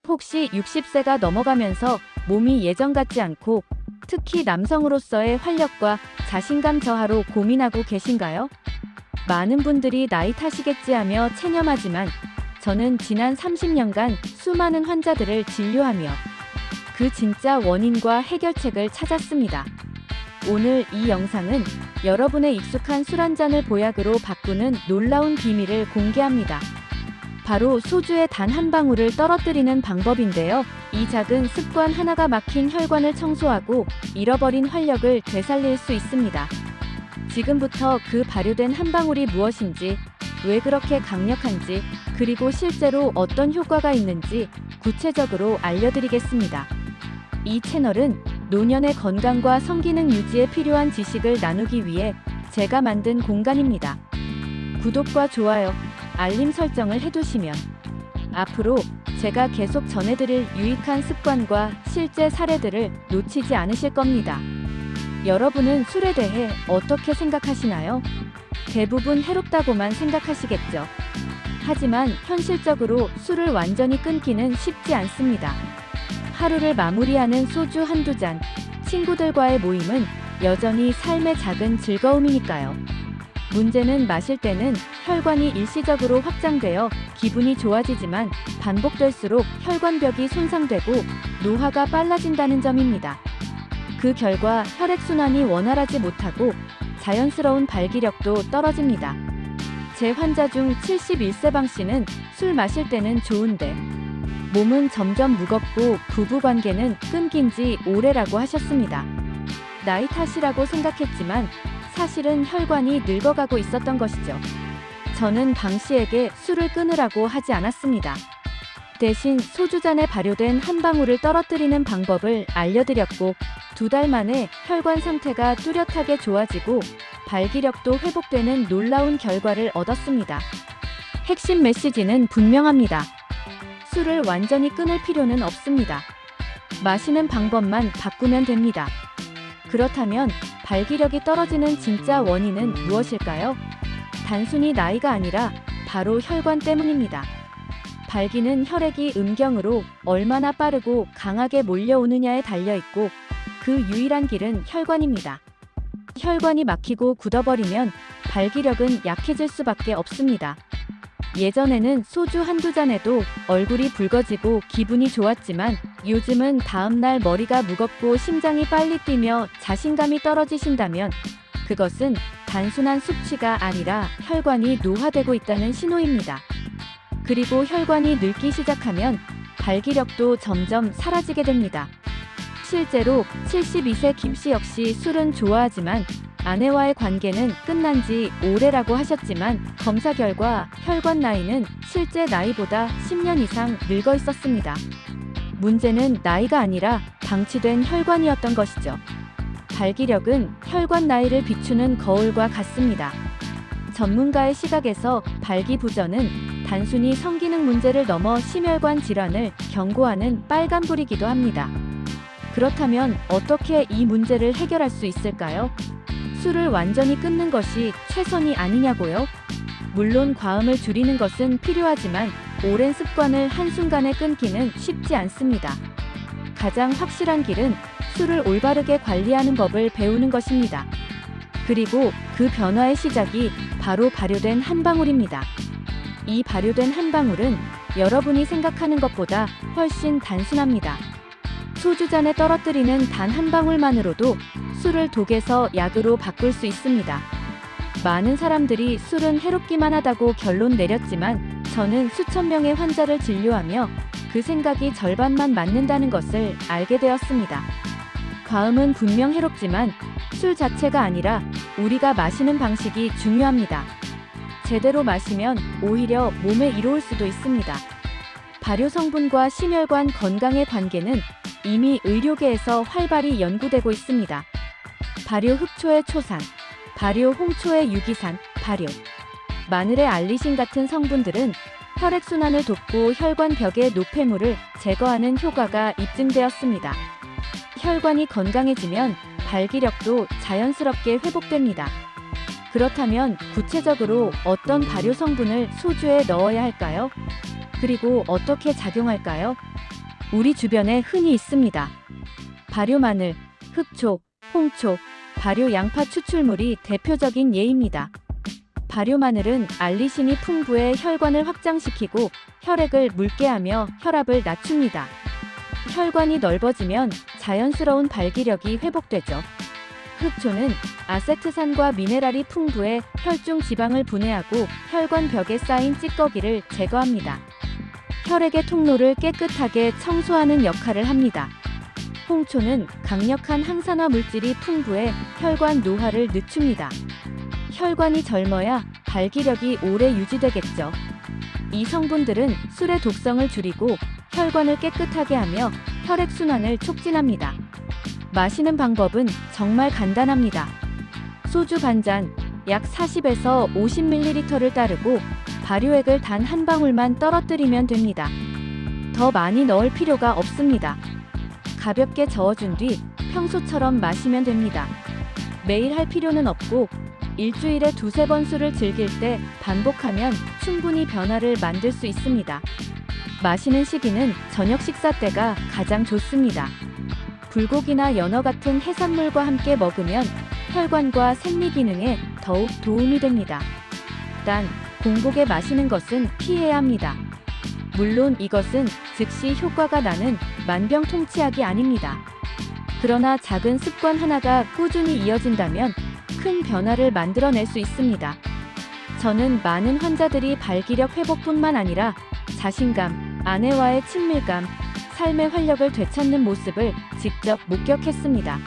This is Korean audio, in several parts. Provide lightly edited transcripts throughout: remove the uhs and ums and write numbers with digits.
혹시 60세가 넘어가면서 몸이 예전 같지 않고 특히 남성으로서의 활력과 자신감 저하로 고민하고 계신가요? 많은 분들이 나이 탓이겠지 하며 체념하지만 저는 지난 30년간 수많은 환자들을 진료하며 그 진짜 원인과 해결책을 찾았습니다. 오늘 이 영상은 여러분의 익숙한 술 한 잔을 보약으로 바꾸는 놀라운 비밀을 공개합니다. 바로 소주의 단 한 방울을 떨어뜨리는 방법인데요. 이 작은 습관 하나가 막힌 혈관을 청소하고 잃어버린 활력을 되살릴 수 있습니다. 지금부터 그 발효된 한 방울이 무엇인지, 왜 그렇게 강력한지, 그리고 실제로 어떤 효과가 있는지 구체적으로 알려드리겠습니다. 이 채널은 노년의 건강과 성기능 유지에 필요한 지식을 나누기 위해 제가 만든 공간입니다. 구독과 좋아요, 알림 설정을 해두시면 앞으로 제가 계속 전해드릴 유익한 습관과 실제 사례들을 놓치지 않으실 겁니다. 여러분은 술에 대해 어떻게 생각하시나요? 대부분 해롭다고만 생각하시겠죠. 하지만 현실적으로 술을 완전히 끊기는 쉽지 않습니다. 하루를 마무리하는 소주 한두 잔, 친구들과의 모임은 여전히 삶의 작은 즐거움이니까요. 문제는 마실 때는 혈관이 일시적으로 확장되어 기분이 좋아지지만 반복될수록 혈관벽이 손상되고 노화가 빨라진다는 점입니다. 그 결과 혈액순환이 원활하지 못하고 자연스러운 발기력도 떨어집니다. 제 환자 중 71세 방 씨는 술 마실 때는 좋은데 몸은 점점 무겁고 부부관계는 끊긴 지 오래라고 하셨습니다. 나이 탓이라고 생각했지만 사실은 혈관이 늙어가고 있었던 것이죠. 저는 방 씨에게 술을 끊으라고 하지 않았습니다. 대신 소주잔에 발효된 한 방울을 떨어뜨리는 방법을 알려드렸고 2달 만에 혈관 상태가 뚜렷하게 좋아지고 발기력도 회복되는 놀라운 결과를 얻었습니다. 핵심 메시지는 분명합니다. 술을 완전히 끊을 필요는 없습니다. 마시는 방법만 바꾸면 됩니다. 그렇다면 발기력이 떨어지는 진짜 원인은 무엇일까요? 단순히 나이가 아니라 바로 혈관 때문입니다. 발기는 혈액이 음경으로 얼마나 빠르고 강하게 몰려오느냐에 달려있고 그 유일한 길은 혈관입니다. 혈관이 막히고 굳어버리면 발기력은 약해질 수밖에 없습니다. 예전에는 소주 한두 잔에도 얼굴이 붉어지고 기분이 좋았지만 요즘은 다음날 머리가 무겁고 심장이 빨리 뛰며 자신감이 떨어지신다면 그것은 단순한 숙취가 아니라 혈관이 노화되고 있다는 신호입니다. 그리고 혈관이 늙기 시작하면 발기력도 점점 사라지게 됩니다. 실제로 72세 김 씨 역시 술은 좋아하지만 아내와의 관계는 끝난 지 오래라고 하셨지만 검사 결과 혈관 나이는 실제 나이보다 10년 이상 늙어 있었습니다. 문제는 나이가 아니라 방치된 혈관이었던 것이죠. 발기력은 혈관 나이를 비추는 거울과 같습니다. 전문가의 시각에서 발기부전은 단순히 성기능 문제를 넘어 심혈관 질환을 경고하는 빨간불이기도 합니다. 그렇다면 어떻게 이 문제를 해결할 수 있을까요? 술을 완전히 끊는 것이 최선이 아니냐고요? 물론 과음을 줄이는 것은 필요하지만 오랜 습관을 한순간에 끊기는 쉽지 않습니다. 가장 확실한 길은 술을 올바르게 관리하는 법을 배우는 것입니다. 그리고 그 변화의 시작이 바로 발효된 한 방울입니다. 이 발효된 한 방울은 여러분이 생각하는 것보다 훨씬 단순합니다. 소주잔에 떨어뜨리는 단 한 방울만으로도 술을 독에서 약으로 바꿀 수 있습니다. 많은 사람들이 술은 해롭기만 하다고 결론 내렸지만 저는 수천 명의 환자를 진료하며 그 생각이 절반만 맞는다는 것을 알게 되었습니다. 과음은 분명 해롭지만 술 자체가 아니라 우리가 마시는 방식이 중요합니다. 제대로 마시면 오히려 몸에 이로울 수도 있습니다. 발효 성분과 심혈관 건강의 관계는 이미 의료계에서 활발히 연구되고 있습니다. 발효 흑초의 초산, 발효 홍초의 유기산, 발효 마늘의 알리신 같은 성분들은 혈액순환을 돕고 혈관 벽의 노폐물을 제거하는 효과가 입증되었습니다. 혈관이 건강해지면 발기력도 자연스럽게 회복됩니다. 그렇다면 구체적으로 어떤 발효 성분을 소주에 넣어야 할까요? 그리고 어떻게 작용할까요? 우리 주변에 흔히 있습니다. 발효 마늘, 흑초, 홍초, 발효 양파 추출물이 대표적인 예입니다. 발효 마늘은 알리신이 풍부해 혈관을 확장시키고 혈액을 묽게 하며 혈압을 낮춥니다. 혈관이 넓어지면 자연스러운 발기력이 회복되죠. 흑초는 아세트산과 미네랄이 풍부해 혈중 지방을 분해하고 혈관 벽에 쌓인 찌꺼기를 제거합니다. 혈액의 통로를 깨끗하게 청소하는 역할을 합니다. 홍초는 강력한 항산화 물질이 풍부해 혈관 노화를 늦춥니다. 혈관이 젊어야 발기력이 오래 유지되겠죠. 이 성분들은 술의 독성을 줄이고 혈관을 깨끗하게 하며 혈액순환을 촉진합니다. 마시는 방법은 정말 간단합니다. 소주 반잔, 약 40에서 50ml를 따르고 발효액을 단 한 방울만 떨어뜨리면 됩니다. 더 많이 넣을 필요가 없습니다. 가볍게 저어준 뒤 평소처럼 마시면 됩니다. 매일 할 필요는 없고 일주일에 2-3번 술을 즐길 때 반복하면 충분히 변화를 만들 수 있습니다. 마시는 시기는 저녁 식사 때가 가장 좋습니다. 불고기나 연어 같은 해산물과 함께 먹으면 혈관과 생리 기능에 더욱 도움이 됩니다. 단, 공복에 마시는 것은 피해야 합니다. 물론 이것은 즉시 효과가 나는 만병통치약이 아닙니다. 그러나 작은 습관 하나가 꾸준히 이어진다면 큰 변화를 만들어낼 수 있습니다. 저는 많은 환자들이 발기력 회복뿐만 아니라 자신감, 아내와의 친밀감, 삶의 활력을 되찾는 모습을 직접 목격했습니다.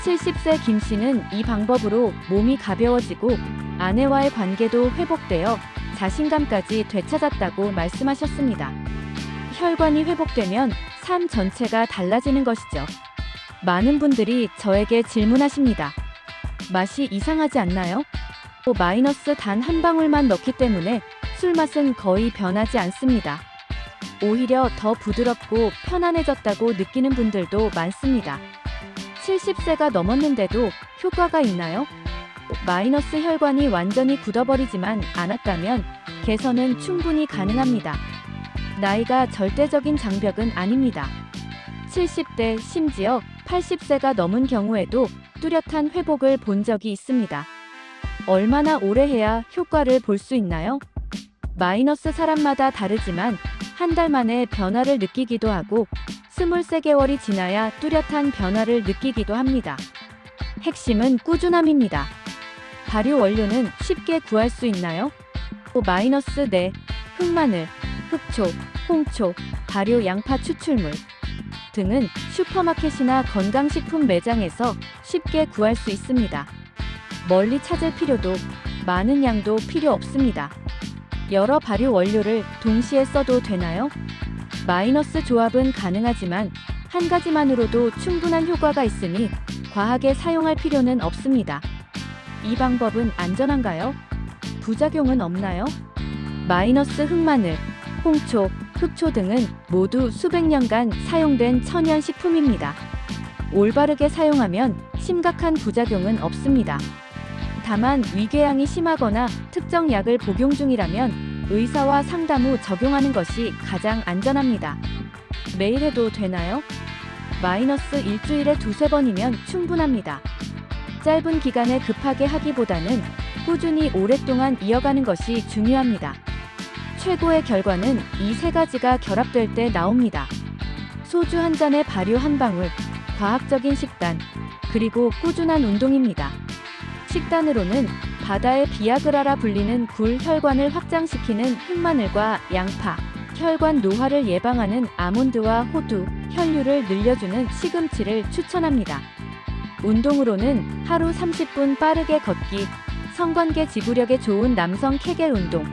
70세 김 씨는 이 방법으로 몸이 가벼워지고 아내와의 관계도 회복되어 자신감까지 되찾았다고 말씀하셨습니다. 혈관이 회복되면 삶 전체가 달라지는 것이죠. 많은 분들이 저에게 질문하십니다. 맛이 이상하지 않나요? 마이너스 단 한 방울만 넣기 때문에 술 맛은 거의 변하지 않습니다. 오히려 더 부드럽고 편안해졌다고 느끼는 분들도 많습니다. 70세가 넘었는데도 효과가 있나요? 마이너스 혈관이 완전히 굳어버리지만 않았다면 개선은 충분히 가능합니다. 나이가 절대적인 장벽은 아닙니다. 70대 심지어 80세가 넘은 경우에도 뚜렷한 회복을 본 적이 있습니다. 얼마나 오래 해야 효과를 볼 수 있나요? 마이너스 사람마다 다르지만 한 달 만에 변화를 느끼기도 하고 23개월이 지나야 뚜렷한 변화를 느끼기도 합니다. 핵심은 꾸준함입니다. 발효 원료는 쉽게 구할 수 있나요? 마이너스 네, 흑마늘, 흑초, 홍초, 발효 양파 추출물 등은 슈퍼마켓이나 건강식품 매장에서 쉽게 구할 수 있습니다. 멀리 찾을 필요도 많은 양도 필요 없습니다. 여러 발효 원료를 동시에 써도 되나요? 마이너스 조합은 가능하지만 한 가지만으로도 충분한 효과가 있으니 과하게 사용할 필요는 없습니다. 이 방법은 안전한가요? 부작용은 없나요? 마이너스 흑마늘, 홍초, 흑초 등은 모두 수백 년간 사용된 천연 식품입니다. 올바르게 사용하면 심각한 부작용은 없습니다. 다만 위궤양이 심하거나 특정 약을 복용 중이라면 의사와 상담 후 적용하는 것이 가장 안전합니다. 매일 해도 되나요? 마이너스 일주일에 2-3번이면 충분합니다. 짧은 기간에 급하게 하기보다는 꾸준히 오랫동안 이어가는 것이 중요합니다. 최고의 결과는 이 세 가지가 결합될 때 나옵니다. 소주 한 잔에 발효 한 방울, 과학적인 식단, 그리고 꾸준한 운동입니다. 식단으로는 바다의 비아그라라 불리는 굴 혈관을 확장시키는 흑마늘과 양파, 혈관 노화를 예방하는 아몬드와 호두, 혈류를 늘려주는 시금치를 추천합니다. 운동으로는 하루 30분 빠르게 걷기, 성관계 지구력에 좋은 남성 케겔 운동,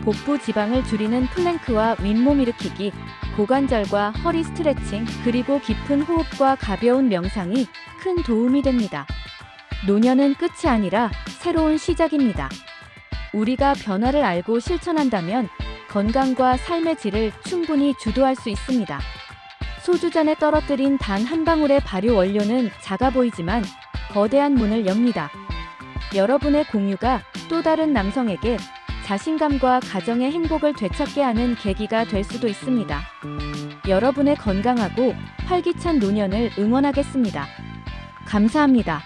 복부 지방을 줄이는 플랭크와 윗몸 일으키기, 고관절과 허리 스트레칭, 그리고 깊은 호흡과 가벼운 명상이 큰 도움이 됩니다. 노년은 끝이 아니라 새로운 시작입니다. 우리가 변화를 알고 실천한다면 건강과 삶의 질을 충분히 주도할 수 있습니다. 소주잔에 떨어뜨린 단 한 방울의 발효 원료는 작아 보이지만 거대한 문을 엽니다. 여러분의 공유가 또 다른 남성에게 자신감과 가정의 행복을 되찾게 하는 계기가 될 수도 있습니다. 여러분의 건강하고 활기찬 노년을 응원하겠습니다. 감사합니다.